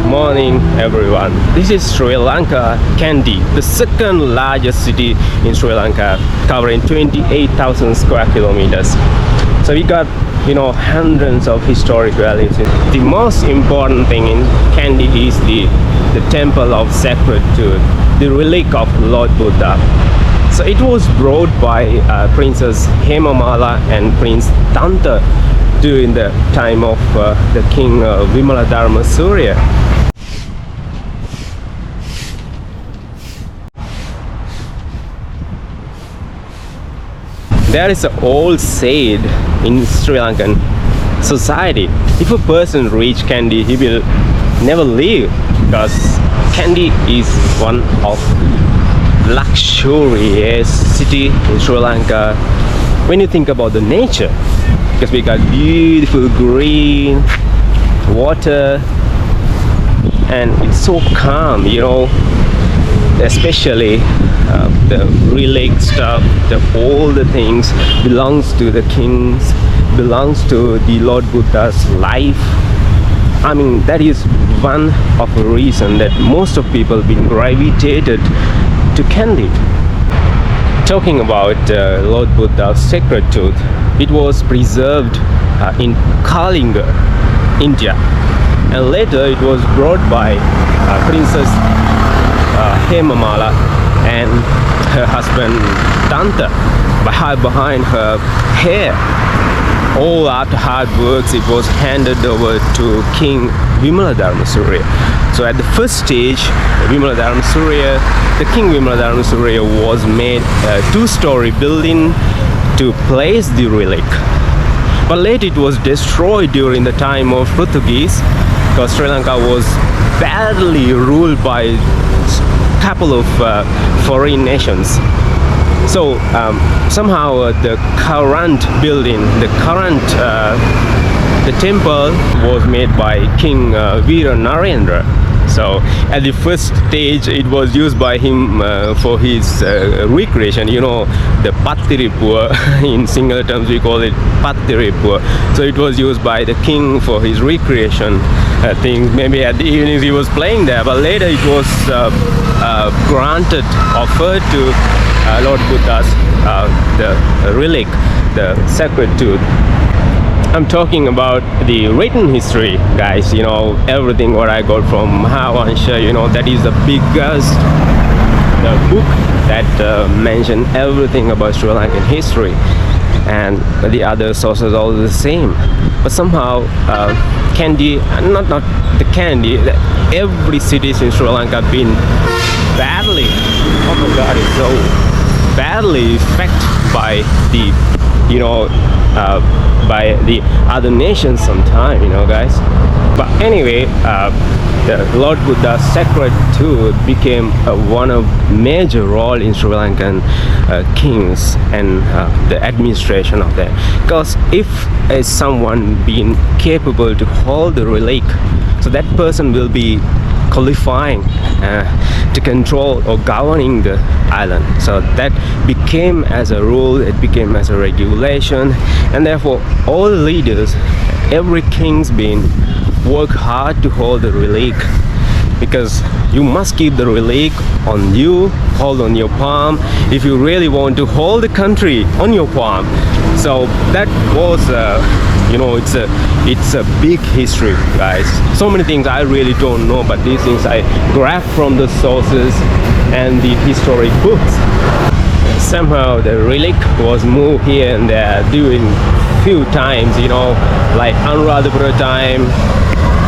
morning everyone. This is Sri Lanka, Kandy, the second largest city in Sri Lanka, covering 28,000 square kilometers. So we got hundreds of historic values. The most important thing in Kandy is the temple of Sacred Tooth, the relic of Lord Buddha. So it was brought by Princess Hemamala and Prince Tanta during the time of the king Vimaladharma Surya. There is an old saying in Sri Lankan society: if a person reach Kandy, he will never leave, because Kandy is one of luxurious city in Sri Lanka when you think about the nature, because we got beautiful green water and it's so calm, especially the relic stuff, all the things belongs to the kings, belongs to the Lord Buddha's life. I mean, that is one of the reason that most of people been gravitated to Kandy. Talking about Lord Buddha's Sacred Tooth, it was preserved in Kalinga, India, and later it was brought by Princess Hemamala and her husband Tanta behind her hair. All after hard works, it was handed over to King Vimaladharma Surya. So at the first stage, the King Vimaladharma Surya was made a two-story building to place the relic. But later it was destroyed during the time of Portuguese, because Sri Lanka was badly ruled by a couple of foreign nations. So somehow the current building, the temple was made by King Veera Narendra. So at the first stage it was used by him for his recreation, the Pattiripua. In singular terms we call it Pattiripua. So it was used by the king for his recreation thing. Maybe at the evenings he was playing there, but later it was offered to Lord Buddha's the relic, the Sacred Tooth. I'm talking about the written history, guys. Everything what I got from Mahavansha, that is the biggest book that mention everything about Sri Lankan history, and the other sources all the same. But somehow Kandy, not the Kandy, every city in Sri Lanka been badly, oh my god, it's so badly affected by the by the other nations sometime, guys. But anyway, the Lord Buddha's Sacred Tooth became one of major role in Sri Lankan kings and the administration of that. Because if someone being capable to hold the relic, so that person will be qualifying to control or governing the island. So that became as a rule, it became as a regulation, and therefore all leaders, every king's been work hard to hold the relic, because you must keep the relic on you, hold on your palm, if you really want to hold the country on your palm. So that was it's a big history, guys. So many things I really don't know, but these things I grab from the sources and the historic books. Somehow the relic was moved here and there during few times, like Anuradhapura time,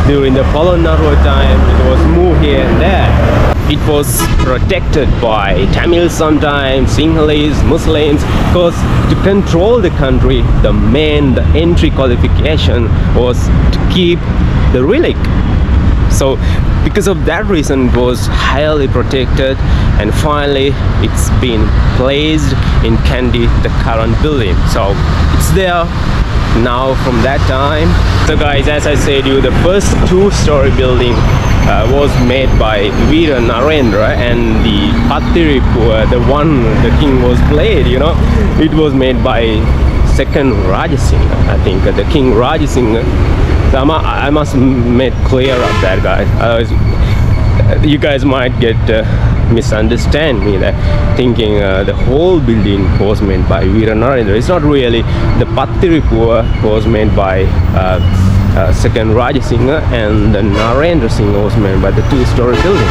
during the Polonnaruwa time, it was moved here and there. It was protected by Tamils sometimes, Sinhalese, Muslims, because to control the country, the entry qualification was to keep the relic. So because of that reason it was highly protected, and finally it's been placed in Kandy, the current building. So it's there now from that time. So guys, as I said you, the first two-story building was made by Veera Narendra, and the Pattiripua, the one the king was played, it was made by second Rajasingha. I think the King Rajasingha. So I must make clear of that, guys. You guys might get misunderstand me that thinking the whole building was made by Veera Narendra. It's not really. The Pattiripura was made by second Rajasingha, and the Narendra Singha was made by the two-story building.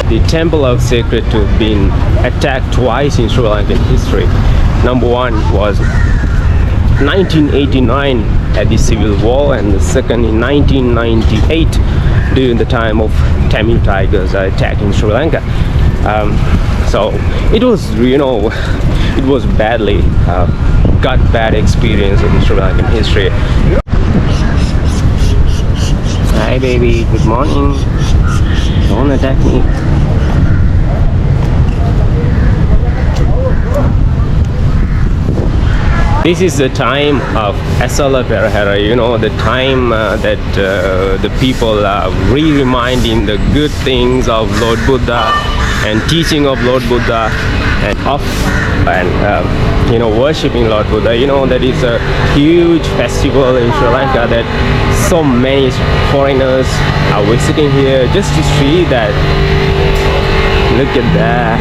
The temple of Sacred Tooth been attacked twice in Sri Lankan history. Number one was 1989 at the civil war, and the second in 1998 during the time of Tamil Tigers attacking Sri Lanka. So it was, it was badly got bad experience in Sri Lankan history. Hi baby, good morning. Don't attack me. This is the time of Asala Perahara, the time that the people are reminding the good things of Lord Buddha and teaching of Lord Buddha and worshipping Lord Buddha. That is a huge festival in Sri Lanka that so many foreigners are visiting here just to see that. Look at that.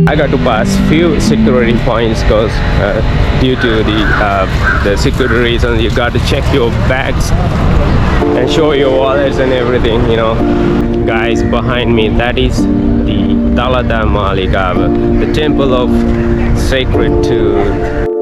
I got to pass few security points because due to the security reasons, you got to check your bags and show your wallets and everything. Guys, behind me, that is the Dalada Mandira, the temple of Sacred Tooth.